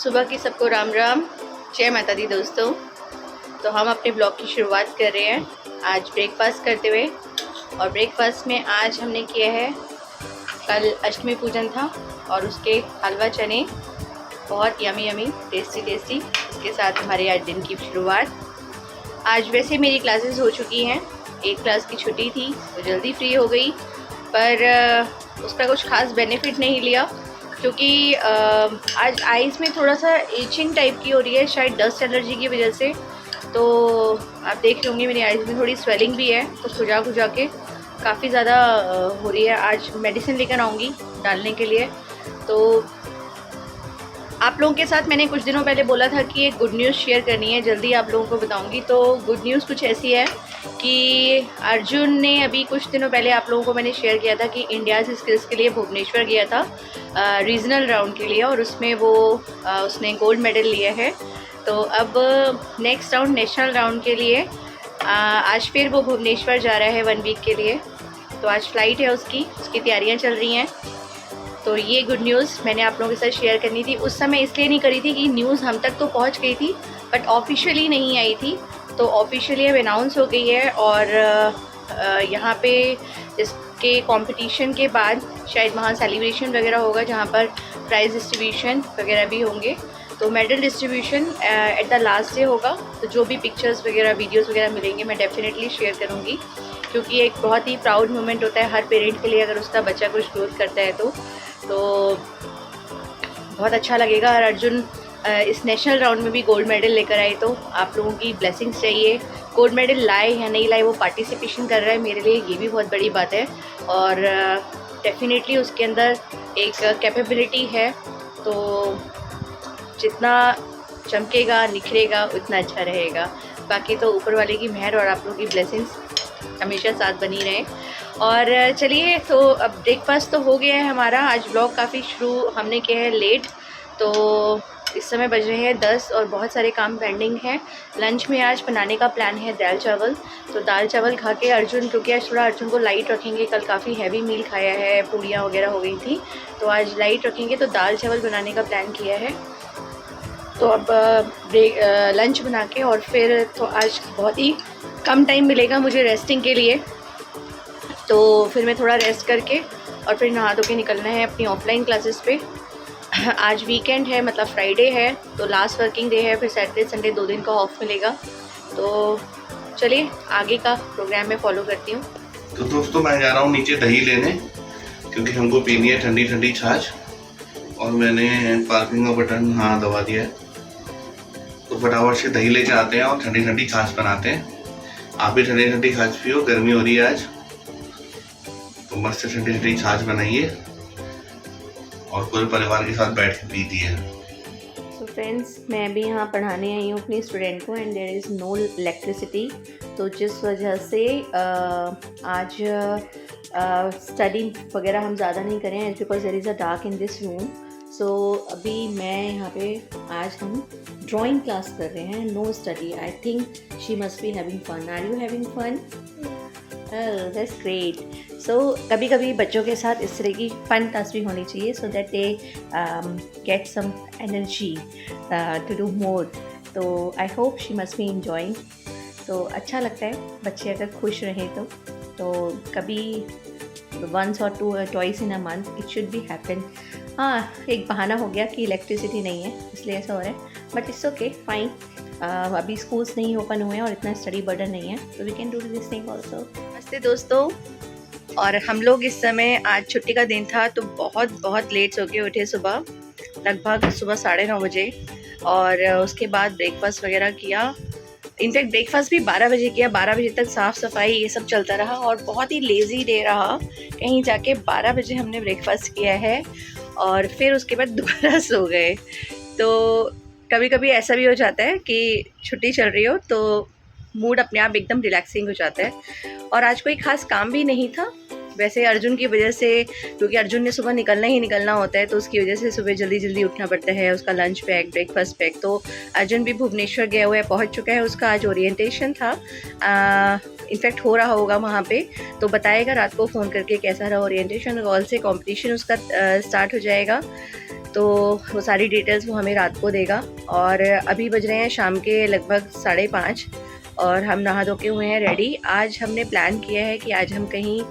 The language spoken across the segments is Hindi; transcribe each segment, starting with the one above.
सुबह की सबको राम राम, जय माता दी दोस्तों। तो हम अपने ब्लॉग की शुरुआत कर रहे हैं आज ब्रेकफास्ट करते हुए। और ब्रेकफास्ट में आज हमने किया है, कल अष्टमी पूजन था और उसके हलवा चने, बहुत यमी यमी टेस्टी टेस्टी। इसके साथ हमारे आज दिन की शुरुआत। आज वैसे मेरी क्लासेस हो चुकी हैं, एक क्लास की छुट्टी थी तो जल्दी फ्री हो गई, पर उसका कुछ खास बेनिफिट नहीं लिया क्योंकि आज आइज़ में थोड़ा सा इचिंग टाइप की हो रही है, शायद डस्ट एलर्जी की वजह से। तो आप देख रहे होंगे मेरी आइज़ में थोड़ी स्वेलिंग भी है, तो खुजा खुजा के काफ़ी ज़्यादा हो रही है। आज मेडिसिन लेकर आऊँगी डालने के लिए। तो आप लोगों के साथ मैंने कुछ दिनों पहले बोला था कि एक गुड न्यूज़ शेयर करनी है, जल्दी आप लोगों को बताऊंगी। तो गुड न्यूज़ कुछ ऐसी है कि अर्जुन ने अभी कुछ दिनों पहले आप लोगों को मैंने शेयर किया था कि इंडिया से स्किल्स के लिए भुवनेश्वर गया था रीजनल राउंड के लिए, और उसमें वो उसने गोल्ड मेडल लिया है। तो अब नेक्स्ट राउंड नेशनल राउंड के लिए आज फिर वो भुवनेश्वर जा रहा है 1 वीक के लिए। तो आज फ्लाइट है उसकी तैयारियाँ चल रही हैं। तो ये गुड न्यूज़ मैंने आप लोगों के साथ शेयर करनी थी। उस समय इसलिए नहीं करी थी कि न्यूज़ हम तक तो पहुंच गई थी बट ऑफिशियली नहीं आई थी। तो ऑफिशियली अब अनाउंस हो गई है, और यहाँ पे इसके कंपटीशन के बाद शायद वहाँ सेलिब्रेशन वगैरह होगा, जहाँ पर प्राइज़ डिस्ट्रीब्यूशन वगैरह भी होंगे। तो medal distribution at the last day होगा। तो जो भी पिक्चर्स वगैरह वीडियोस वगैरह मिलेंगे मैं डेफिनेटली शेयर करूँगी, क्योंकि एक बहुत ही प्राउड मोमेंट होता है हर पेरेंट के लिए अगर उसका बच्चा कुछ ग्रोथ करता है तो बहुत अच्छा लगेगा। और अर्जुन इस नेशनल राउंड में भी गोल्ड मेडल लेकर आए, तो आप लोगों की ब्लेसिंग्स चाहिए। गोल्ड मेडल लाए या नहीं लाए, वो पार्टिसिपेशन कर रहा है, मेरे लिए ये भी बहुत बड़ी बात है। और डेफिनेटली उसके अंदर एक कैपेबिलिटी है, तो जितना चमकेगा निखरेगा उतना अच्छा रहेगा। बाकी तो ऊपर वाले की मेहर और आप लोगों की ब्लेसिंग्स हमेशा साथ बनी रहे। और चलिए, तो अब ब्रेकफास्ट तो हो गया है हमारा। आज ब्लॉग काफ़ी शुरू हमने किया है लेट, तो इस समय बज रहे हैं 10 और बहुत सारे काम पेंडिंग हैं। लंच में आज बनाने का प्लान है दाल चावल। तो दाल चावल खा के अर्जुन, क्योंकि आज थोड़ा अर्जुन को लाइट रखेंगे, कल काफ़ी हैवी मील खाया है, पूड़ियाँ वगैरह हो गई थी, तो आज लाइट रखेंगे। तो दाल चावल बनाने का प्लान किया है। तो अब लंच बना के, और फिर तो आज बहुत ही कम टाइम मिलेगा मुझे रेस्टिंग के लिए, तो फिर मैं थोड़ा रेस्ट करके और फिर नहा धो के निकलना है अपनी ऑफलाइन क्लासेस पे। आज वीकेंड है, मतलब फ्राइडे है, तो लास्ट वर्किंग डे है, फिर सैटरडे संडे 2 दिन का ऑफ मिलेगा। तो चलिए आगे का प्रोग्राम में फॉलो करती हूँ। तो दोस्तों मैं जा रहा हूँ नीचे दही लेने, क्योंकि हमको पीनी है ठंडी ठंडी छाछ, और मैंने पार्किंग का बटन हाँ दबा दिया है। तो फटाफट से दही लेके आते हैं और ठंडी ठंडी छाछ बनाते हैं। आप भी ठंडी ठंडी छाछ पियो, गर्मी हो रही है आज, तो मस्त ठंडी ठंडी छाछ बनाइए और पूरे परिवार के साथ बैठ के पीजिए। तो फ्रेंड्स, मैं अभी यहाँ पढ़ाने आई हूँ अपनी स्टूडेंट को, and there is no electricity. तो जिस वजह से आज स्टडी वगैरह हम ज़्यादा नहीं करें, because there is a dark in this room. So अभी मैं यहाँ पे आज हम ड्राइंग क्लास कर रहे हैं, no study. I think she must be having fun. Are you having fun? That's great. So कभी कभी बच्चों के साथ इस तरह की फ़न क्लास भी होनी चाहिए, so that they get some energy to do more. तो I hope she must be enjoying. तो अच्छा लगता है बच्चे अगर खुश रहें तो कभी once or twice in a month it should be happen। हाँ, एक बहाना हो गया कि इलेक्ट्रिसिटी नहीं है इसलिए ऐसा हो रहा है, बट इट्स ओके, फाइन। अभी स्कूल्स नहीं ओपन हुए हैं और इतना स्टडी बर्डन नहीं है, तो we can do this thing also. नमस्ते दोस्तों, और हम लोग इस समय, आज छुट्टी का दिन था तो बहुत लेट सो के उठे सुबह, लगभग सुबह 9:30 बजे, और उसके बाद ब्रेकफास्ट वगैरह किया। इनफैक्ट ब्रेकफास्ट भी 12 बजे किया, 12 बजे तक साफ़ सफाई ये सब चलता रहा, और बहुत ही लेज़ी डे रहा। कहीं जाके 12 बजे हमने ब्रेकफास्ट किया है और फिर उसके बाद दोबारा सो गए। तो कभी कभी ऐसा भी हो जाता है कि छुट्टी चल रही हो तो मूड अपने आप एकदम रिलैक्सिंग हो जाता है। और आज कोई ख़ास काम भी नहीं था, वैसे अर्जुन की वजह से, क्योंकि अर्जुन ने सुबह निकलना ही निकलना होता है, तो उसकी वजह से सुबह जल्दी जल्दी उठना पड़ता है, उसका लंच पैक, ब्रेकफास्ट पैक। तो अर्जुन भी भुवनेश्वर गया हुआ है, पहुंच चुका है, उसका आज ओरिएंटेशन था, इनफैक्ट हो रहा होगा वहाँ पे, तो बताएगा रात को फ़ोन करके कैसा रहा ओरिएंटेशन। कॉल से कंपटीशन उसका स्टार्ट हो जाएगा। तो वो सारी डिटेल्स वो हमें रात को देगा। और अभी बज रहे हैं शाम के लगभग 5:30 और हम नहा धो के हुए हैं रेडी। आज हमने प्लान किया है कि आज हम कहीं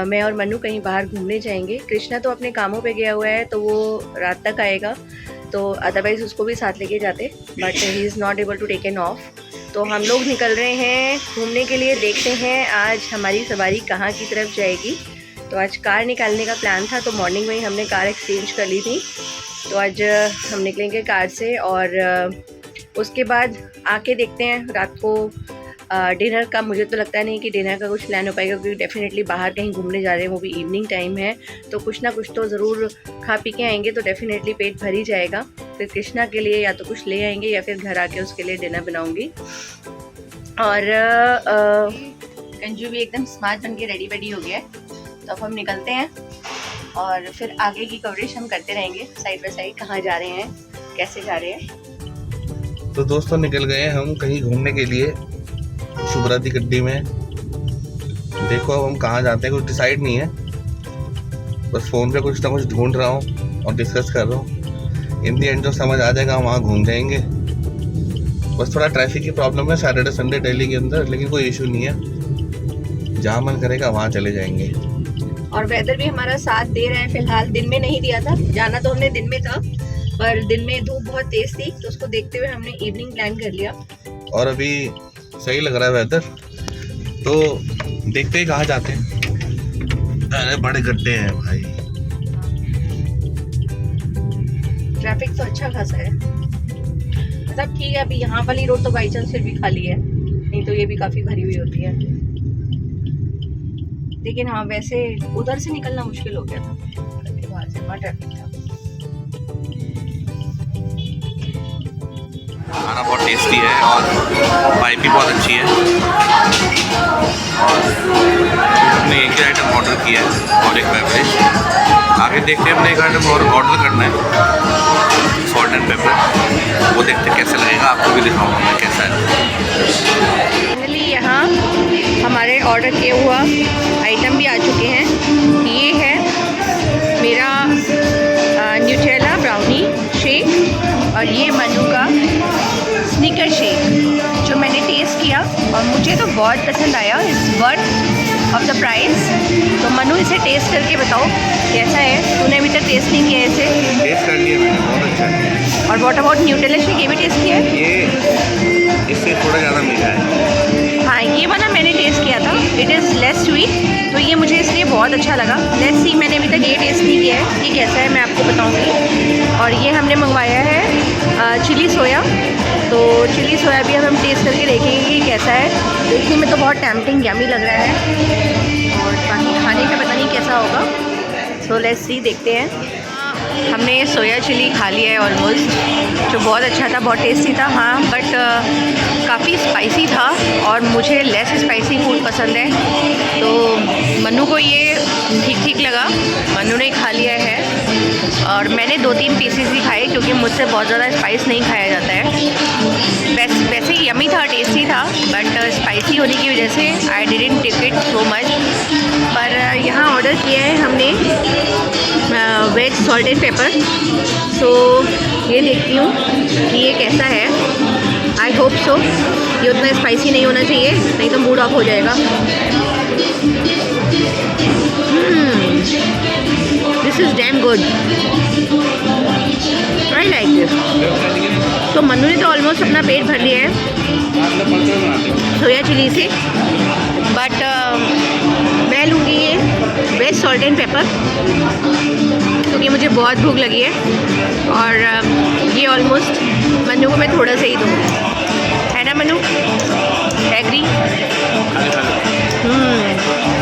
मैं और मनु कहीं बाहर घूमने जाएंगे। कृष्णा तो अपने कामों पे गया हुआ है तो वो रात तक आएगा, तो अदरवाइज़ उसको भी साथ लेके जाते, but he is not able to take an off. तो हम लोग निकल रहे हैं घूमने के लिए। देखते हैं आज हमारी सवारी कहाँ की तरफ जाएगी। तो आज कार निकालने का प्लान था, तो मॉर्निंग में ही हमने कार एक्सचेंज कर ली थी। तो आज हम निकलेंगे कार से और उसके बाद आके देखते हैं रात को डिनर का। मुझे तो लगता नहीं कि डिनर का कुछ प्लान हो पाएगा, क्योंकि डेफिनेटली बाहर कहीं घूमने जा रहे हैं, वो भी इवनिंग टाइम है, तो कुछ ना कुछ तो ज़रूर खा पी के आएंगे, तो डेफिनेटली पेट भर ही जाएगा। फिर कृष्णा के लिए या तो कुछ ले आएंगे या फिर घर आके उसके लिए डिनर बनाऊंगी। और कंजू भी एकदम स्मार्ट बन के रेडी वेडी हो गया है। तो अब हम निकलते हैं और फिर आगे की कवरेज हम करते रहेंगे साइड बाय साइड, कहाँ जा रहे हैं, कैसे जा रहे हैं। तो दोस्तों निकल गए हम कहीं घूमने के लिए शुभ्रा दी गड्डी में। देखो अब हम कहाँ जाते हैं कुछ डिसाइड नहीं है, बस फ़ोन पे कुछ ना कुछ ढूंढ रहा हूँ और डिस्कस कर रहा हूँ। इन दी एंड जो समझ आ जाएगा वहाँ घूम जाएंगे। बस थोड़ा ट्रैफिक की प्रॉब्लम है सैटरडे संडे दिल्ली के अंदर, लेकिन कोई इशू नहीं है, जहाँ मन करेगा वहाँ चले जाएंगे। और वेदर भी हमारा साथ दे रहा है फिलहाल। दिन में नहीं दिया था, जाना तो हमने दिन में था, पर दिन में धूप बहुत तेज थी, तो उसको देखते हुए हमने इवनिंग प्लान कर लिया। और अभी सही लग रहा है वेदर, तो देखते हैं कहाँ जाते हैं। अरे बड़े गड्ढे हैं भाई, ट्रैफिक तो अच्छा खासा है, मतलब ठीक है। अभी यहाँ वाली रोड तो बाई चांस फिर भी खाली है, नहीं तो ये भी काफ़ी भरी हुई होती है। लेकिन हाँ वैसे उधर से निकलना मुश्किल हो गया था, के बाहर से वहाँ ट्रैफिक था। खाना बहुत टेस्टी है और वाइब भी बहुत अच्छी है। और हमने एक ही आइटम ऑर्डर किया है और एक बेवरेज। आगे देखते हैं, हमने एक आइटम और ऑर्डर करना है सॉल्ट एंड पेपर, वो देखते हैं कैसा लगेगा, आपको भी दिखाऊंगा मैं कैसा है। फाइनली यहाँ हमारे ऑर्डर किए हुआ आइटम भी आ चुके हैं। ये है मेरा न्यूट्रेला ब्राउनी शेक और ये मनु का स्निकर शेक, जो मैंने टेस्ट किया और मुझे तो बहुत पसंद आया। It's worth of the price. तो मनु इसे टेस्ट करके बताओ कैसा है। तूने अभी तक टेस्ट नहीं किया इसे? टेस्ट कर लिया मैंने, बहुत अच्छा है। और व्हाट अबाउट न्यूट्रेला शेक, ये भी टेस्ट किया है? ये इससे थोड़ा ज़्यादा मीठा है। हाँ ये वाला मैंने टेस्ट किया था, इट इज़ लेस स्वीट, तो ये मुझे इसलिए बहुत अच्छा लगा। लेट्स सी, मैंने अभी तक ये टेस्ट नहीं किया है, ये कैसा है मैं आपको बताऊंगी। और ये हमने मंगवाया है चिली सोया, तो चिली सोया भी अब हम टेस्ट करके देखेंगे कि कैसा है। देखने में तो बहुत टेम्पटिंग यम्मी लग रहा है, और बाकी खाने का पता नहीं कैसा होगा। सो लेट्स सी, देखते हैं। हमने सोया चिली खा लिया है ऑलमोस्ट, जो बहुत अच्छा था, बहुत टेस्टी था। हाँ बट काफ़ी स्पाइसी था और मुझे लेस स्पाइसी फूड पसंद है, तो मनु को ये ठीक ठीक लगा, मनु ने खा लिया है। और मैंने 2-3 पीसेस ही खाए, क्योंकि मुझसे बहुत ज़्यादा स्पाइस नहीं खाया जाता है। वैसे यमी था, टेस्टी था, बट स्पाइसी होने की वजह से I didn't take it so much. पर यहाँ ऑर्डर किया है हमने veg salt and pepper, so ये देखती हूँ कि ये कैसा है। I hope so. ये उतना स्पाइसी नहीं होना चाहिए, नहीं तो मूड ऑफ हो जाएगा। This is damn good, I like this. तो मनु ने तो ऑलमोस्ट अपना पेट भर लिया है सोया चिली से, बट मैं लूँगी ये वेज सॉल्ट एंड पेपर, क्योंकि मुझे बहुत भूख लगी है। और ये ऑलमोस्ट मनु को मैं थोड़ा सा ही दूँगी, है ना मनु? एग्री?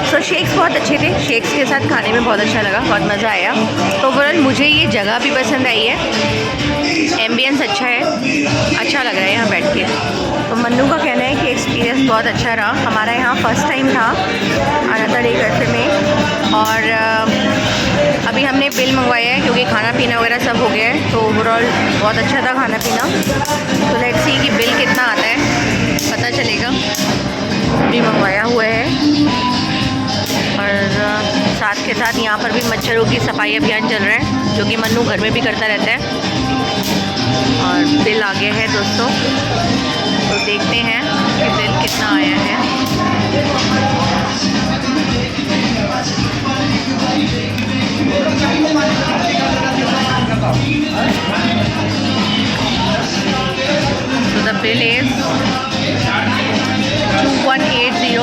सो शेक्स बहुत अच्छे थे, शेक्स के साथ खाने में बहुत अच्छा लगा, बहुत मज़ा आया। तो ओवरऑल मुझे ये जगह भी पसंद आई है, एम्बियंस अच्छा है, अच्छा लग रहा है यहाँ बैठ के। तो मन्नू का कहना है कि एक्सपीरियंस बहुत अच्छा रहा। हमारा यहाँ फर्स्ट टाइम था अनदर एक कैफे में, और अभी हमने बिल मंगवाया है, क्योंकि खाना पीना वगैरह सब हो गया है। तो ओवरऑल बहुत अच्छा था खाना पीना। तो लेट्स सी कि बिल कितना आता है, पता चलेगा। भी मंगवाया हुआ है और साथ के साथ यहाँ पर भी मच्छरों की सफाई अभियान चल रहा है, जो कि मन्नू घर में भी करता रहता है। और बिल आ गया है दोस्तों, तो देखते हैं कि बिल कितना आया है। So the bill is 2180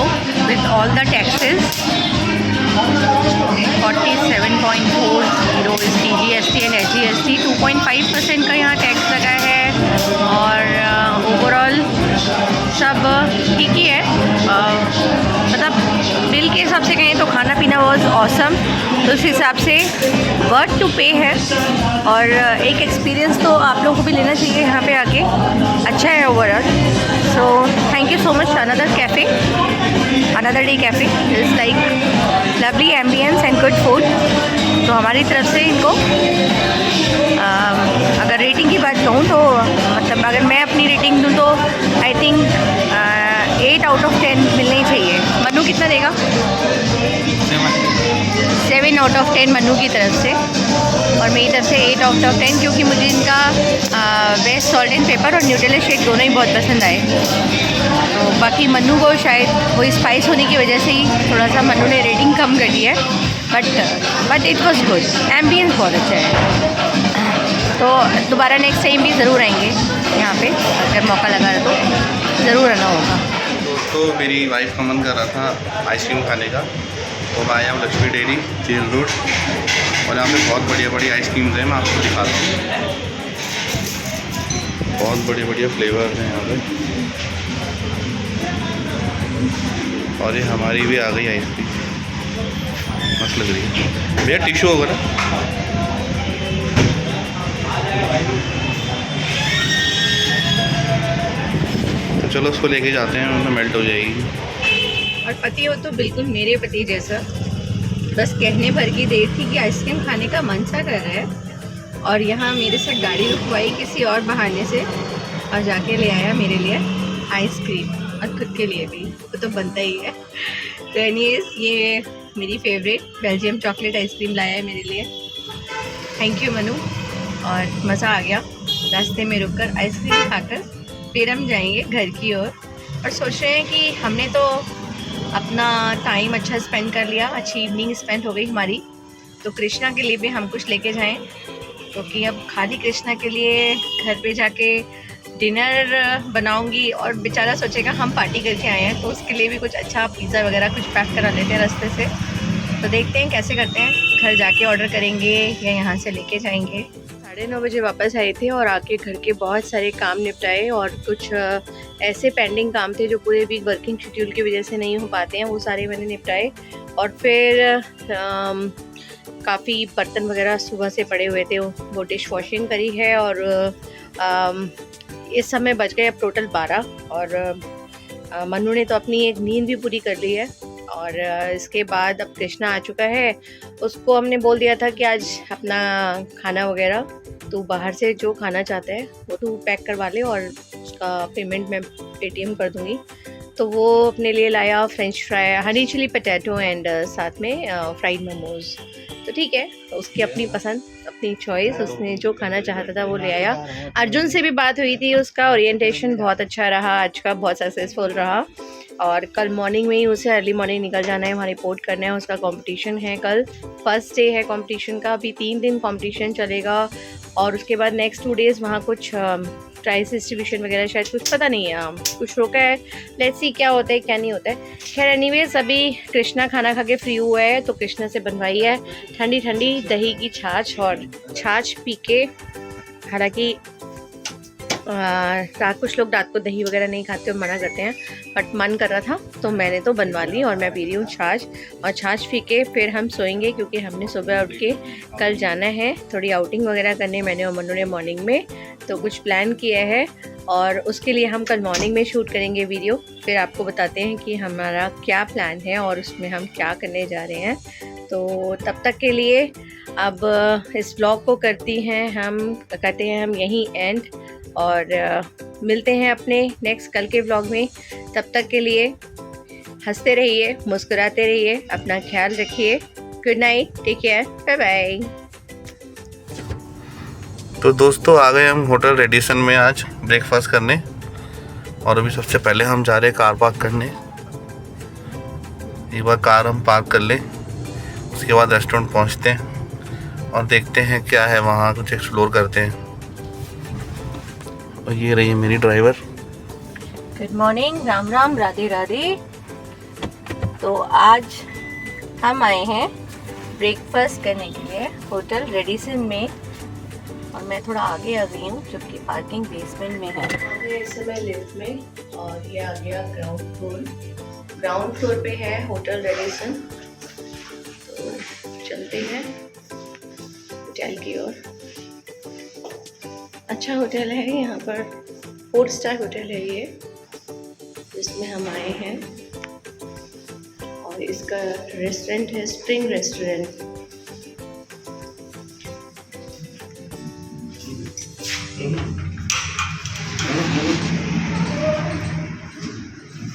with all the taxes. 47.40 is TGST and SGST। 2.5% का यहाँ टैक्स लगा है और ओवरऑल सब ठीक ही है। मतलब बिल के हिसाब से कहें तो खाना पीना वॉज ऑसम, तो उस हिसाब से वर्थ टू पे है। और एक एक्सपीरियंस तो आप लोगों को भी लेना चाहिए यहाँ पे आके, अच्छा है overall. So thank you so much. Another cafe, another day cafe is like lovely ambience and good food. तो हमारी तरफ से इनको अगर रेटिंग की बात कहूँ तो मतलब अगर मैं अपनी रेटिंग दूँ तो आई थिंक 8 आउट ऑफ 10 मिलनी चाहिए। मन्नू कितना देगा? 7 आउट ऑफ 10 मन्नू की तरफ से, और मेरी तरफ से 8 आउट ऑफ 10, क्योंकि मुझे इनका वेस्ट सॉल्ट एंड पेपर और न्यूट्रेला शेक दोनों ही बहुत पसंद आए। तो बाकी मन्नू को शायद वो स्पाइस होने की वजह से ही थोड़ा सा मन्नू ने रेटिंग कम कर दी है, but it was good. Ambience बहुत अच्छा है। तो दोबारा नेक्स्ट टाइम भी ज़रूर आएंगे यहाँ पे, अगर मौका लगा तो ज़रूर आना होगा। दोस्तों मेरी वाइफ का मन कर रहा था आइसक्रीम खाने का, तो मैं आया हूँ लक्ष्मी डेयरी जेल रोड, और यहाँ पे बहुत बढ़िया बढ़िया आइसक्रीम्स हैं। मैं आपको दिखाता हूँ, बहुत बढ़िया बढ़िया फ्लेवर्स हैं यहाँ पे। और ये हमारी भी आ गई आइसक्रीम, मस्त लग रही है। भैया टिश्यू होगा ना? तो चलो उसको लेके जाते हैं, उनमें मेल्ट हो जाएगी। और पति हो तो बिल्कुल मेरे पति जैसा, बस कहने भर की देर थी कि आइसक्रीम खाने का मन सा कर रहा है, और यहाँ मेरे से गाड़ी रुकवाई किसी और बहाने से, और जाके ले आया मेरे लिए आइसक्रीम, और खुद के लिए भी, वो तो बनता ही है। तो एनीवेज ये मेरी फेवरेट बेल्जियम चॉकलेट आइसक्रीम लाया है मेरे लिए। थैंक यू मनु, और मज़ा आ गया रास्ते में रुककर आइसक्रीम खाकर। फिर हम जाएंगे घर की ओर, और सोच रहे हैं कि हमने तो अपना टाइम अच्छा स्पेंड कर लिया, अच्छी इवनिंग स्पेंड हो गई हमारी, तो कृष्णा के लिए भी हम कुछ लेके जाएं, क्योंकि अब खाली कृष्णा के लिए घर पे जाके डिनर बनाऊंगी, और बेचारा सोचेगा हम पार्टी करके आए हैं, तो उसके लिए भी कुछ अच्छा पिज़्ज़ा वगैरह कुछ पैक करा लेते हैं रास्ते से। तो देखते हैं कैसे करते हैं, घर जाके ऑर्डर करेंगे या यहाँ से लेके जाएंगे। 9:30 बजे वापस आए थे, और आके घर के बहुत सारे काम निपटाए, और कुछ ऐसे पेंडिंग काम थे जो पूरे वीक वर्किंग शेड्यूल की वजह से नहीं हो पाते हैं, वो सारे मैंने निपटाए। और फिर काफ़ी बर्तन वगैरह सुबह से पड़े हुए थे, वो डिश वॉशिंग करी है, और इस समय बज गए अब टोटल 12, और मन्नू ने तो अपनी एक नींद भी पूरी कर ली है। और इसके बाद अब कृष्णा आ चुका है, उसको हमने बोल दिया था कि आज अपना खाना वगैरह तू बाहर से जो खाना चाहता है वो तू पैक करवा ले, और उसका पेमेंट मैं पेटीएम कर दूँगी। तो वो अपने लिए लाया French fry, honey chilli potato and साथ में फ्राइड मोमोज़। तो ठीक है, तो उसकी अपनी पसंद, अपनी चॉइस, उसने जो खाना चाहता था वो ले आया। अर्जुन से भी बात हुई थी, उसका ओरिएंटेशन बहुत अच्छा रहा, आज का बहुत सक्सेसफुल रहा, और कल मॉर्निंग में ही उसे अर्ली मॉर्निंग निकल जाना है, वहाँ रिपोर्ट करना है। उसका कंपटीशन है कल, फर्स्ट डे है कंपटीशन का। अभी 3 दिन कंपटीशन चलेगा, और उसके बाद नेक्स्ट 2 डेज़ वहाँ कुछ प्राइस डिस्ट्रीब्यूशन वगैरह, शायद कुछ पता नहीं है, कुछ रोका है। लेट्स सी क्या होता है क्या नहीं होता है। खैर एनीवेज, अभी कृष्णा खाना खा के फ्री हुआ है, तो कृष्णा से बनवाई है ठंडी ठंडी दही की छाछ, और छाछ पी के, हालांकि कुछ लोग रात को दही वगैरह नहीं खाते और मना करते हैं, बट मन कर रहा था तो मैंने तो बनवा ली, और मैं पी रही हूँ छाछ। और छाछ पी के फिर हम सोएंगे, क्योंकि हमने सुबह उठ के कल जाना है थोड़ी आउटिंग वगैरह करने, मैंने और मन्नू ने मॉर्निंग में तो कुछ प्लान किया है, और उसके लिए हम कल मॉर्निंग में शूट करेंगे वीडियो। फिर आपको बताते हैं कि हमारा क्या प्लान है और उसमें हम क्या करने जा रहे हैं। तो तब तक के लिए अब इस ब्लॉग को करते हैं हम यहीं एंड, और मिलते हैं अपने नेक्स्ट कल के व्लॉग में। तब तक के लिए हंसते रहिए, मुस्कुराते रहिए, अपना ख्याल रखिए, good night, take care, bye bye. तो दोस्तों आ गए हम होटल रेडिसन में आज ब्रेकफास्ट करने, और अभी सबसे पहले हम जा रहे हैं कार पार्क करने। एक बार कार हम पार्क कर लें, उसके बाद रेस्टोरेंट पहुंचते हैं और देखते हैं क्या है वहाँ, कुछ एक्सप्लोर करते हैं। और ये रही है मेरी driver. Good morning, Ram Ram, Radhe Radhe. तो आज हम आए हैं ब्रेकफास्ट करने के लिए होटल रेडिसन में, और मैं थोड़ा आगे आ गई हूँ जबकि पार्किंग बेसमेंट में है। इस समय लिफ्ट में, और ये आ गया ग्राउंड फ्लोर। ग्राउंड फ्लोर पे है होटल रेडिसन। तो चलते हैं होटल की ओर। अच्छा होटल है, यहाँ पर 4 स्टार होटल है ये, जिसमें हम आए हैं। और इसका रेस्टोरेंट है स्प्रिंग रेस्टोरेंट।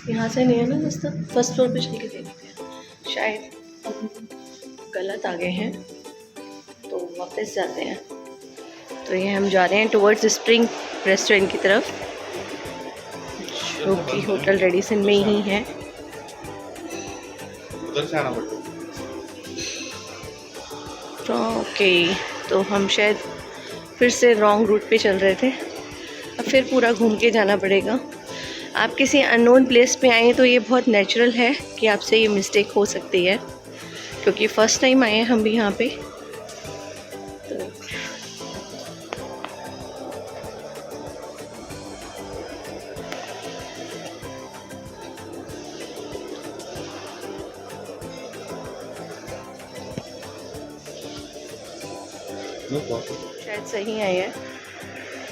यहाँ से नहीं है ना दोस्तों, फर्स्ट फ्लोर पे चल के देखते हैं, शायद गलत आ गए हैं तो वापस जाते हैं। तो ये हम जा रहे हैं टुवर्ड्स स्प्रिंग रेस्टोरेंट की तरफ, जो कि होटल रेडिसन में ही है। उधर से आना पड़ता तो ओके, तो हम शायद फिर से रॉन्ग रूट पे चल रहे थे, अब फिर पूरा घूम के जाना पड़ेगा। आप किसी अननोन प्लेस पे आए तो ये बहुत नेचुरल है कि आपसे ये मिस्टेक हो सकती है, क्योंकि फ़र्स्ट टाइम आए हैं हम भी यहाँ पे। शायद सही आए हैं,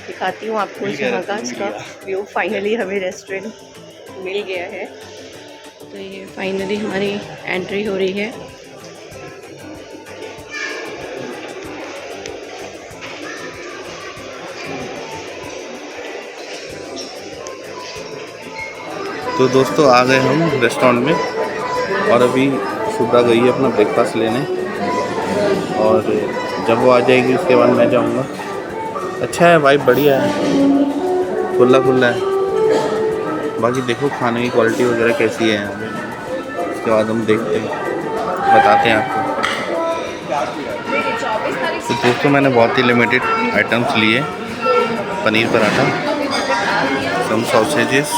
दिखाती हूँ आपको यहाँ का इसका व्यू। फाइनली हमें रेस्टोरेंट मिल गया है। तो ये फाइनली हमारी एंट्री हो रही है। तो दोस्तों आ गए हम रेस्टोरेंट में, और अभी शुभ्रा गई है अपना ब्रेकफास्ट लेने, और जब वो आ जाएगी उसके बाद मैं जाऊंगा। अच्छा है, वाइब बढ़िया है, खुला खुला है। बाकी देखो खाने की क्वालिटी वगैरह कैसी है, उसके बाद हम देखते हैं, बताते हैं आपको। तो दोस्तों मैंने बहुत ही लिमिटेड आइटम्स लिए, paneer paratha, some sausages,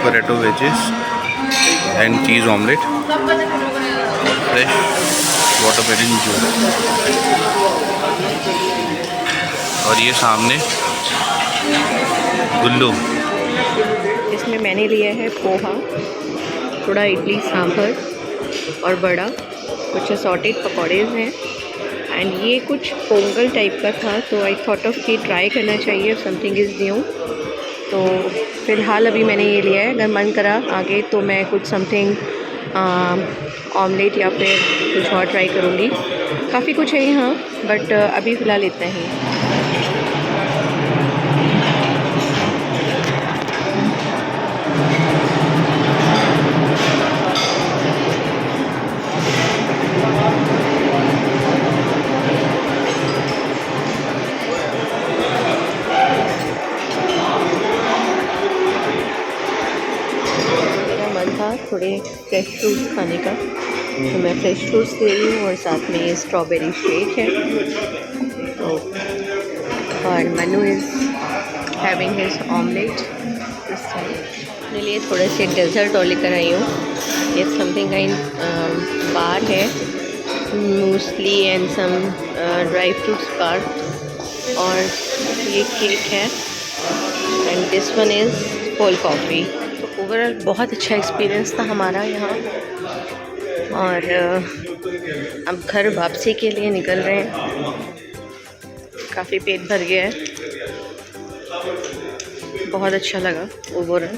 potato wedges and cheese omelette, fresh watermelon juice, और ये सामने गुल्लू। इसमें मैंने लिया है पोहा, थोड़ा इडली सांभर और बड़ा, कुछ असॉर्टेड पकौड़े हैं, एंड ये कुछ पोंगल टाइप का था। तो आई थॉट ऑफ कि ट्राई करना चाहिए, समथिंग इज़ न्यू। तो फ़िलहाल अभी मैंने ये लिया है, अगर मन करा आगे तो मैं कुछ समथिंग ऑमलेट या फिर कुछ और ट्राई करूँगी। काफ़ी कुछ है यहाँ, बट अभी फ़िलहाल इतना ही। थोड़े फ्रेश फ्रूट्स खाने का, तो मैं फ्रेश फ्रूट्स ले रही हूँ, और साथ में ये स्ट्रॉबेरी शेक है। तो और Manu is having his omelette. अपने लिए थोड़े से डेजर्ट और लेकर आई हूँ। ये समथिंग काइंड बार है, मूसली एंड सम ड्राई फ्रूट्स बार, और ये केक है, and this one is cold coffee. Overall बहुत अच्छा एक्सपीरियंस था हमारा यहाँ, और अब घर वापसी के लिए निकल रहे हैं। काफ़ी पेट भर गया है, बहुत अच्छा लगा ओवरऑल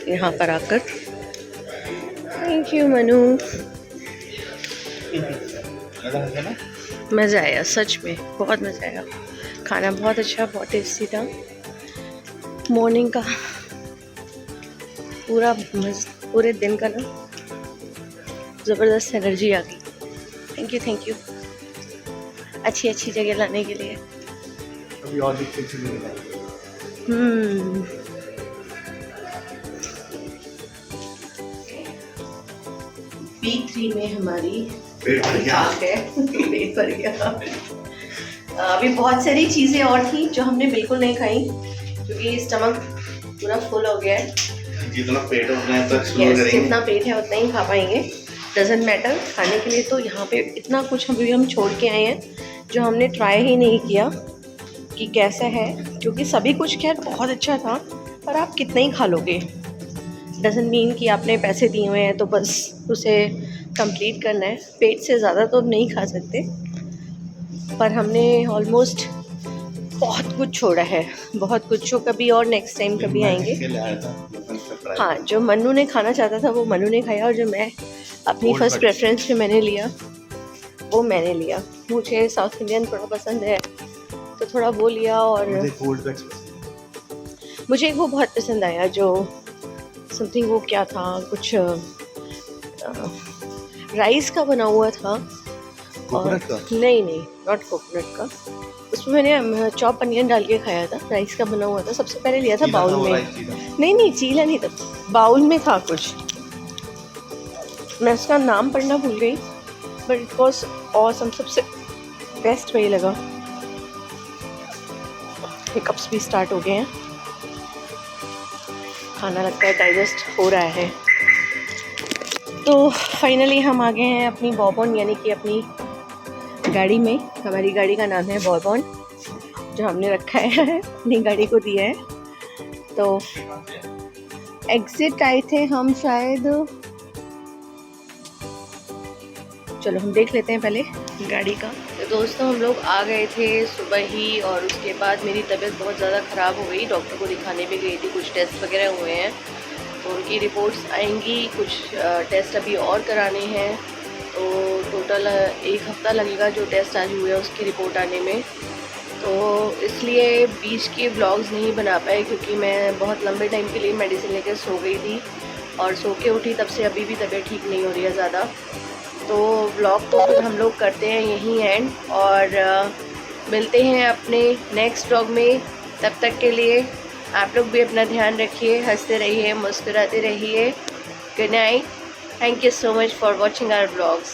यहाँ पर आकर। थैंक यू मनु, मज़ा आया, सच में बहुत मज़ा आया। खाना बहुत अच्छा, बहुत टेस्टी था। मॉर्निंग का पूरे दिन का ना ज़बरदस्त एनर्जी आ गई। थैंक यू अच्छी अच्छी जगह लाने के लिए। अभी और भी कुछ नहीं मिला। B3 में हमारी पेट भर गया। पेट भर गया। अभी बहुत सारी चीज़ें और थी जो हमने बिल्कुल नहीं खाई क्योंकि स्टमक पूरा फुल हो गया है। जितना पेट उतना है तक शुरू yes, करेंगे। जितना पेट है उतना ही खा पाएंगे, डजेंट मैटर। खाने के लिए तो यहाँ पे इतना कुछ अभी हम छोड़ के आए हैं जो हमने ट्राई ही नहीं किया कि कैसा है, क्योंकि सभी कुछ खैर बहुत अच्छा था पर आप कितना ही खा लोगे। डजेंट मीन कि आपने पैसे दिए हुए हैं तो बस उसे कंप्लीट करना है। पेट से ज़्यादा तो अब नहीं खा सकते, पर हमने ऑलमोस्ट बहुत कुछ छोड़ा है, बहुत कुछ। जो कभी और नेक्स्ट टाइम कभी आएंगे। हाँ, जो मन्नू ने खाना चाहता था वो मन्नू ने खाया, और जो मैं अपनी फर्स्ट प्रेफरेंस पे मैंने लिया वो मैंने लिया। मुझे साउथ इंडियन थोड़ा पसंद है तो थोड़ा वो लिया, और मुझे एक वो बहुत पसंद आया जो समथिंग, वो क्या था, कुछ राइस का बना हुआ था। और नहीं नॉट कोकोनट का, उसमें मैंने चॉप अनियन डाल के खाया था। राइस का बना हुआ था, सबसे पहले लिया था बाउल में। नहीं चीला नहीं था, बाउल में था कुछ, मैं उसका नाम पढ़ना भूल गई, बट इट वॉज ऑसम। सबसे बेस्ट वही लगा। हिकअप्स भी स्टार्ट हो गए हैं, खाना लगता है डाइजेस्ट हो रहा है। तो फाइनली हम आ गए हैं अपनी बॉर्बन, यानी कि अपनी गाड़ी में। हमारी गाड़ी का नाम है बॉर्बन, जो हमने रखा है, अपनी गाड़ी को दिया है। तो एग्जिट आए थे हम शायद, चलो हम देख लेते हैं पहले गाड़ी का। तो दोस्तों हम लोग आ गए थे सुबह ही, और उसके बाद मेरी तबीयत बहुत ज़्यादा ख़राब हो गई। डॉक्टर को दिखाने भी गई थी, कुछ टेस्ट वगैरह हुए हैं तो उनकी रिपोर्ट्स आएंगी। कुछ टेस्ट अभी और कराने हैं, तो टोटल 1 हफ़्ता लगेगा जो टेस्ट आज हुए हैं उसकी रिपोर्ट आने में। तो इसलिए बीच के व्लॉग्स नहीं बना पाए, क्योंकि मैं बहुत लंबे टाइम के लिए मेडिसिन लेकर सो गई थी, और सो के उठी तब से अभी भी तबीयत ठीक नहीं हो रही है ज़्यादा। तो व्लॉग तो फिर हम लोग करते हैं यहीं एंड, और मिलते हैं अपने नेक्स्ट व्लॉग में। तब तक के लिए आप लोग भी अपना ध्यान रखिए, हंसते रहिए, मुस्कुराते रहिए। Good night. Thank you so much for watching our vlogs.